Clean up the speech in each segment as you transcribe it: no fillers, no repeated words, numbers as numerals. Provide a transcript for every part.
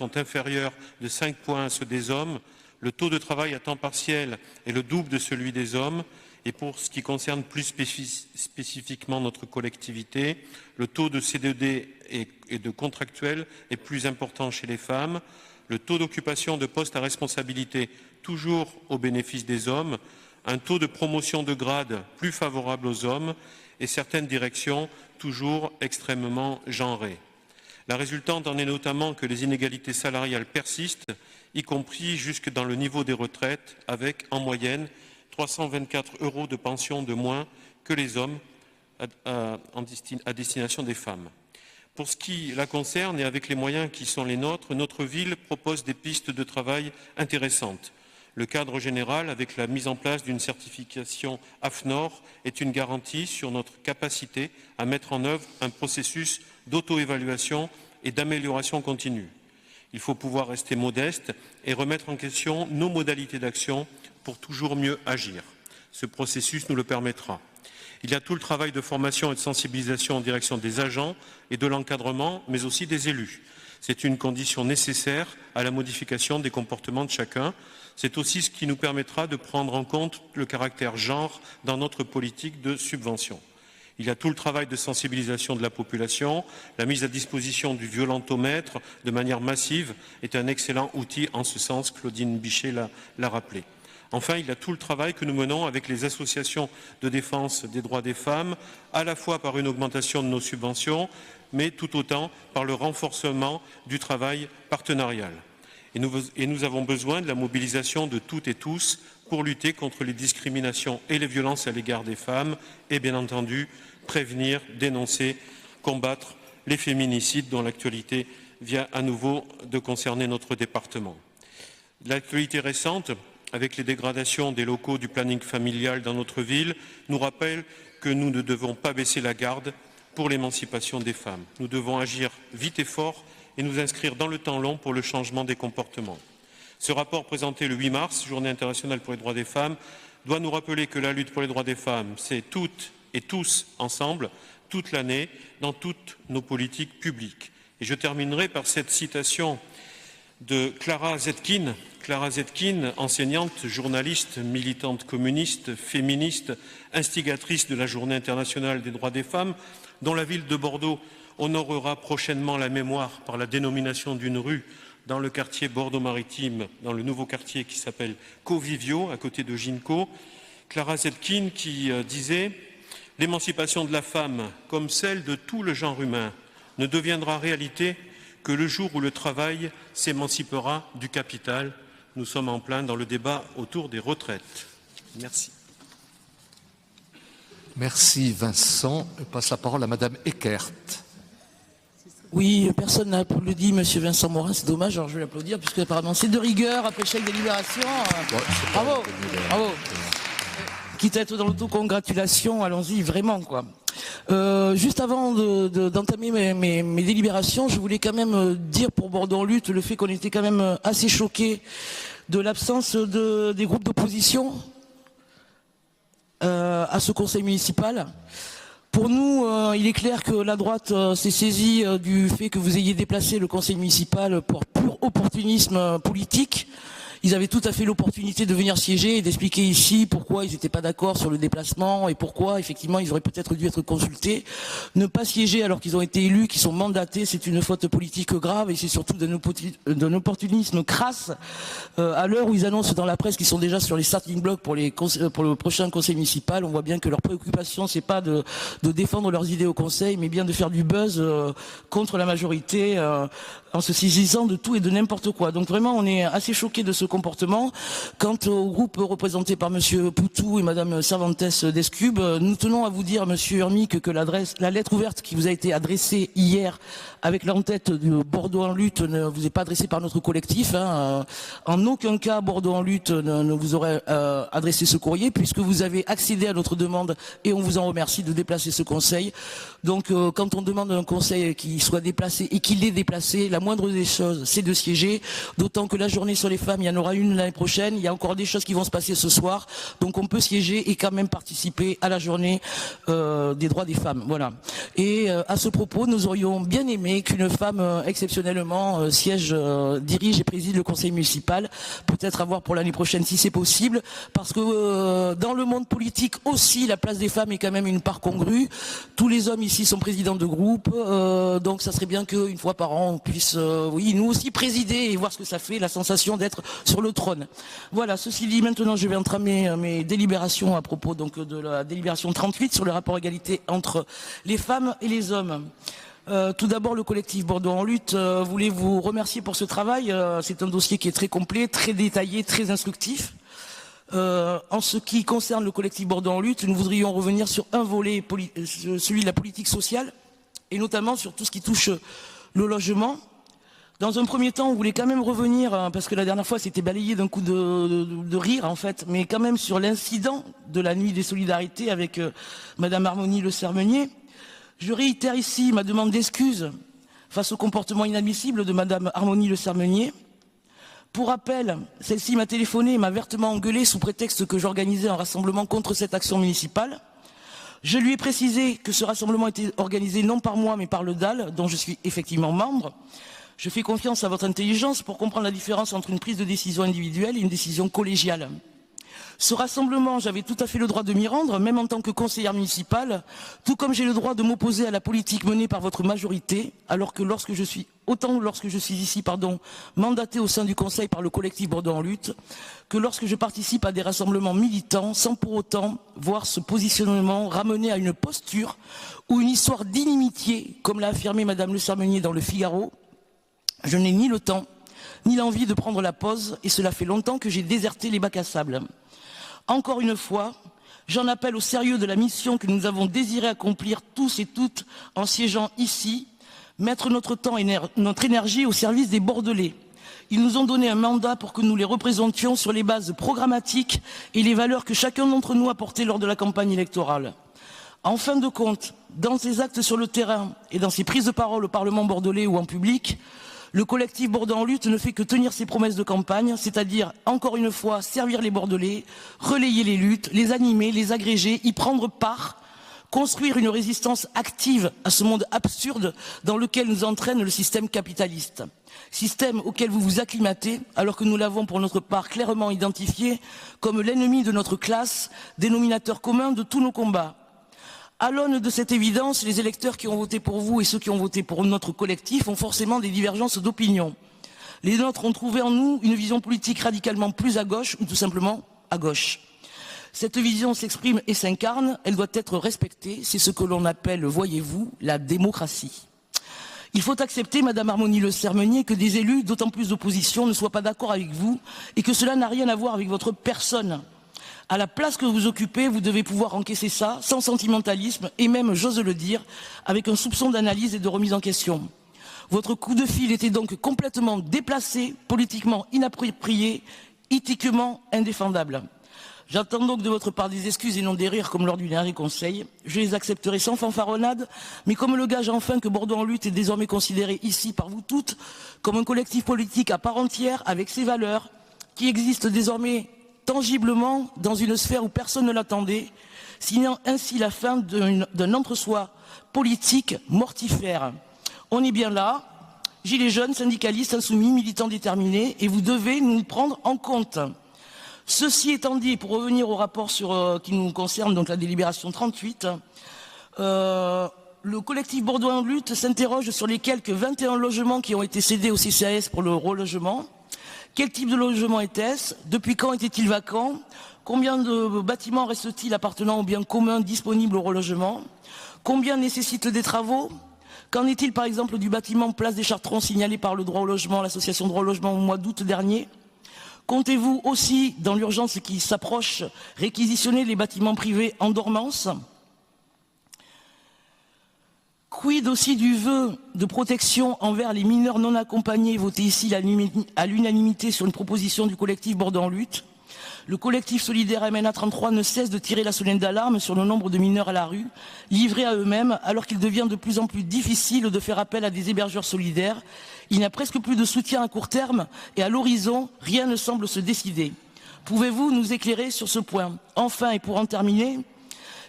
sont inférieurs de 5 points à ceux des hommes. Le taux de travail à temps partiel est le double de celui des hommes. Et pour ce qui concerne plus spécifiquement notre collectivité, le taux de CDD et de contractuels est plus important chez les femmes. Le taux d'occupation de postes à responsabilité, toujours au bénéfice des hommes. Un taux de promotion de grade plus favorable aux hommes et certaines directions toujours extrêmement genrées. La résultante en est notamment que les inégalités salariales persistent, y compris jusque dans le niveau des retraites, avec en moyenne 324 € de pension de moins que les hommes à destination des femmes. Pour ce qui la concerne et avec les moyens qui sont les nôtres, notre ville propose des pistes de travail intéressantes. Le cadre général, avec la mise en place d'une certification AFNOR, est une garantie sur notre capacité à mettre en œuvre un processus d'auto-évaluation et d'amélioration continue. Il faut pouvoir rester modeste et remettre en question nos modalités d'action pour toujours mieux agir. Ce processus nous le permettra. Il y a tout le travail de formation et de sensibilisation en direction des agents et de l'encadrement, mais aussi des élus. C'est une condition nécessaire à la modification des comportements de chacun. C'est aussi ce qui nous permettra de prendre en compte le caractère genre dans notre politique de subvention. Il y a tout le travail de sensibilisation de la population. La mise à disposition du violentomètre de manière massive est un excellent outil en ce sens. Claudine Bichet l'a rappelé. Enfin, il y a tout le travail que nous menons avec les associations de défense des droits des femmes, à la fois par une augmentation de nos subventions, mais tout autant par le renforcement du travail partenarial. Et nous avons besoin de la mobilisation de toutes et tous pour lutter contre les discriminations et les violences à l'égard des femmes et, bien entendu, prévenir, dénoncer, combattre les féminicides dont l'actualité vient à nouveau de concerner notre département. L'actualité récente, avec les dégradations des locaux du planning familial dans notre ville, nous rappelle que nous ne devons pas baisser la garde pour l'émancipation des femmes. Nous devons agir vite et fort et nous inscrire dans le temps long pour le changement des comportements. Ce rapport présenté le 8 mars, Journée internationale pour les droits des femmes, doit nous rappeler que la lutte pour les droits des femmes, c'est toutes et tous ensemble, toute l'année, dans toutes nos politiques publiques. Et je terminerai par cette citation de Clara Zetkin. Clara Zetkin, enseignante, journaliste, militante communiste, féministe, instigatrice de la Journée internationale des droits des femmes, dont la ville de Bordeaux honorera prochainement la mémoire par la dénomination d'une rue dans le quartier Bordeaux-Maritime, dans le nouveau quartier qui s'appelle Covivio, à côté de Ginko. Clara Zetkin qui disait « L'émancipation de la femme, comme celle de tout le genre humain, ne deviendra réalité que le jour où le travail s'émancipera du capital. » Nous sommes en plein dans le débat autour des retraites. Merci. Merci Vincent. Je passe la parole à Madame Eckert. Oui, personne n'a applaudi Monsieur Vincent Morin, c'est dommage, alors je vais l'applaudir, puisque apparemment c'est de rigueur, après chaque délibération. Bravo, bravo. Quitte à être dans l'autocongratulation, allons-y, vraiment, quoi. Juste avant d'entamer mes délibérations, je voulais quand même dire pour Bordeaux en lutte le fait qu'on était quand même assez choqués de l'absence des groupes d'opposition à ce conseil municipal. Pour nous, il est clair que la droite s'est saisie du fait que vous ayez déplacé le conseil municipal pour pur opportunisme politique. Ils avaient tout à fait l'opportunité de venir siéger et d'expliquer ici pourquoi ils n'étaient pas d'accord sur le déplacement et pourquoi, effectivement, ils auraient peut-être dû être consultés. Ne pas siéger alors qu'ils ont été élus, qu'ils sont mandatés, c'est une faute politique grave et c'est surtout d'un opportunisme crasse à l'heure où ils annoncent dans la presse qu'ils sont déjà sur les starting blocks pour le prochain conseil municipal. On voit bien que leur préoccupation, c'est pas de défendre leurs idées au conseil, mais bien de faire du buzz contre la majorité en se saisissant de tout et de n'importe quoi. Donc vraiment, on est assez choqués de ce comportement. Quant au groupe représenté par Monsieur Poutou et Madame Cervantes d'Escube, nous tenons à vous dire, Monsieur Urmic, que la lettre ouverte qui vous a été adressée hier avec l'entête de Bordeaux en lutte ne vous est pas adressée par notre collectif. En aucun cas, Bordeaux en lutte ne vous aurait adressé ce courrier puisque vous avez accédé à notre demande et on vous en remercie de déplacer ce conseil. Donc quand on demande un conseil qui soit déplacé et qu'il est déplacé, la moindre des choses, c'est de siéger. D'autant que la journée sur les femmes, il y en aura une l'année prochaine. Il y a encore des choses qui vont se passer ce soir. Donc on peut siéger et quand même participer à la journée des droits des femmes. Voilà. Et à ce propos, nous aurions bien aimé qu'une femme exceptionnellement dirige et préside le conseil municipal. Peut-être à voir pour l'année prochaine si c'est possible. Parce que dans le monde politique aussi, la place des femmes est quand même une part congrue. Tous les hommes ici sont présidents de groupe. Donc ça serait bien qu'une fois par an, on puisse, oui, nous aussi présider et voir ce que ça fait, la sensation d'être sur le trône. Voilà, ceci dit, maintenant je vais entamer mes délibérations à propos donc de la délibération 38 sur le rapport égalité entre les femmes et les hommes. Tout d'abord, le collectif Bordeaux en lutte voulait vous remercier pour ce travail. C'est un dossier qui est très complet, très détaillé, très instructif. En ce qui concerne le collectif Bordeaux en lutte, nous voudrions revenir sur un volet, celui de la politique sociale, et notamment sur tout ce qui touche le logement. Dans un premier temps, on voulait quand même revenir, parce que la dernière fois c'était balayé d'un coup de rire en fait, mais quand même sur l'incident de la nuit des solidarités avec Madame Harmonie Le Sermenier. Je réitère ici ma demande d'excuses face au comportement inadmissible de Madame Harmonie Le Sermenier. Pour rappel, celle-ci m'a téléphoné et m'a vertement engueulé sous prétexte que j'organisais un rassemblement contre cette action municipale. Je lui ai précisé que ce rassemblement était organisé non par moi mais par le DAL, dont je suis effectivement membre. Je fais confiance à votre intelligence pour comprendre la différence entre une prise de décision individuelle et une décision collégiale. Ce rassemblement, j'avais tout à fait le droit de m'y rendre, même en tant que conseillère municipale, tout comme j'ai le droit de m'opposer à la politique menée par votre majorité, alors que lorsque je suis ici, mandatée au sein du conseil par le collectif Bordeaux en lutte, que lorsque je participe à des rassemblements militants, sans pour autant voir ce positionnement ramené à une posture ou une histoire d'inimitié, comme l'a affirmé Madame Le Sermenier dans le Figaro. Je n'ai ni le temps, ni l'envie de prendre la pause, et cela fait longtemps que j'ai déserté les bacs à sable. Encore une fois, j'en appelle au sérieux de la mission que nous avons désiré accomplir tous et toutes en siégeant ici, mettre notre temps et notre énergie au service des Bordelais. Ils nous ont donné un mandat pour que nous les représentions sur les bases programmatiques et les valeurs que chacun d'entre nous a portées lors de la campagne électorale. En fin de compte, dans ses actes sur le terrain et dans ses prises de parole au Parlement bordelais ou en public, le collectif Bordeaux en lutte ne fait que tenir ses promesses de campagne, c'est-à-dire, encore une fois, servir les Bordelais, relayer les luttes, les animer, les agréger, y prendre part, construire une résistance active à ce monde absurde dans lequel nous entraîne le système capitaliste. Système auquel vous vous acclimatez, alors que nous l'avons pour notre part clairement identifié comme l'ennemi de notre classe, dénominateur commun de tous nos combats. À l'aune de cette évidence, les électeurs qui ont voté pour vous et ceux qui ont voté pour notre collectif ont forcément des divergences d'opinion. Les nôtres ont trouvé en nous une vision politique radicalement plus à gauche ou tout simplement à gauche. Cette vision s'exprime et s'incarne, elle doit être respectée, c'est ce que l'on appelle, voyez-vous, la démocratie. Il faut accepter, Madame Harmonie Le Sermenier, que des élus, d'autant plus d'opposition, ne soient pas d'accord avec vous et que cela n'a rien à voir avec votre personne. À la place que vous occupez, vous devez pouvoir encaisser ça sans sentimentalisme et même, j'ose le dire, avec un soupçon d'analyse et de remise en question. Votre coup de fil était donc complètement déplacé, politiquement inapproprié, éthiquement indéfendable. J'attends donc de votre part des excuses et non des rires comme lors du dernier conseil. Je les accepterai sans fanfaronnade, mais comme le gage enfin que Bordeaux en lutte est désormais considéré ici par vous toutes comme un collectif politique à part entière avec ses valeurs qui existent désormais tangiblement dans une sphère où personne ne l'attendait, signant ainsi la fin d'un entre-soi politique mortifère. On est bien là, gilets jaunes, syndicalistes, insoumis, militants déterminés, et vous devez nous prendre en compte. Ceci étant dit, pour revenir au rapport qui nous concerne, donc la délibération 38, le collectif Bordeaux en lutte s'interroge sur les quelques 21 logements qui ont été cédés au CCAS pour le relogement. Quel type de logement était-ce? Depuis quand était-il vacant? Combien de bâtiments reste-t-il appartenant aux biens communs disponibles au relogement? Combien nécessitent des travaux? Qu'en est-il par exemple du bâtiment Place des Chartrons signalé par le droit au logement, l'association droit au logement au mois d'août dernier? Comptez-vous aussi, dans l'urgence qui s'approche, réquisitionner les bâtiments privés en dormance? Quid aussi du vœu de protection envers les mineurs non accompagnés voté ici à l'unanimité sur une proposition du collectif Bordeaux en lutte? Le collectif solidaire MNA 33 ne cesse de tirer la sonnette d'alarme sur le nombre de mineurs à la rue, livrés à eux-mêmes, alors qu'il devient de plus en plus difficile de faire appel à des hébergeurs solidaires. Il n'y a presque plus de soutien à court terme et à l'horizon, rien ne semble se décider. Pouvez-vous nous éclairer sur ce point? Enfin, et pour en terminer,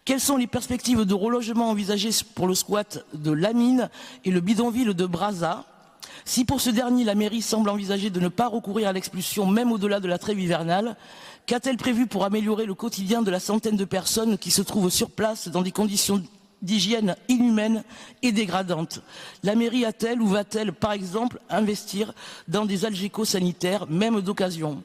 quelles sont les perspectives de relogement envisagées pour le squat de Lamine et le bidonville de Brazza? Si pour ce dernier, la mairie semble envisager de ne pas recourir à l'expulsion, même au-delà de la trêve hivernale, qu'a-t-elle prévu pour améliorer le quotidien de la centaine de personnes qui se trouvent sur place dans des conditions d'hygiène inhumaines et dégradantes? La mairie a-t-elle ou va-t-elle, par exemple, investir dans des algécos sanitaires, même d'occasion?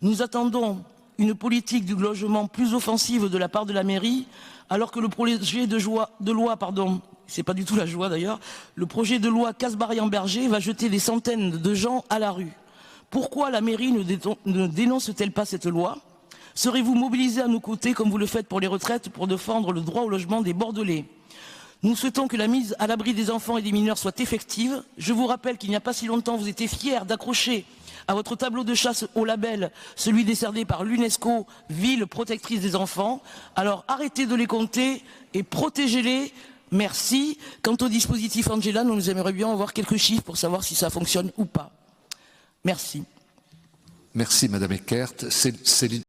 Nous attendons une politique du logement plus offensive de la part de la mairie, alors que le projet de loi, c'est pas du tout la joie d'ailleurs, le projet de loi Kasbarian-Berger va jeter des centaines de gens à la rue. Pourquoi la mairie ne dénonce-t-elle pas cette loi? Serez-vous mobilisés à nos côtés, comme vous le faites pour les retraites, pour défendre le droit au logement des Bordelais? Nous souhaitons que la mise à l'abri des enfants et des mineurs soit effective. Je vous rappelle qu'il n'y a pas si longtemps, vous étiez fiers d'accrocher à votre tableau de chasse au label, celui décerné par l'UNESCO, ville protectrice des enfants. Alors arrêtez de les compter et protégez-les. Merci. Quant au dispositif Angela, nous aimerions bien avoir quelques chiffres pour savoir si ça fonctionne ou pas. Merci. Merci Madame Eckert.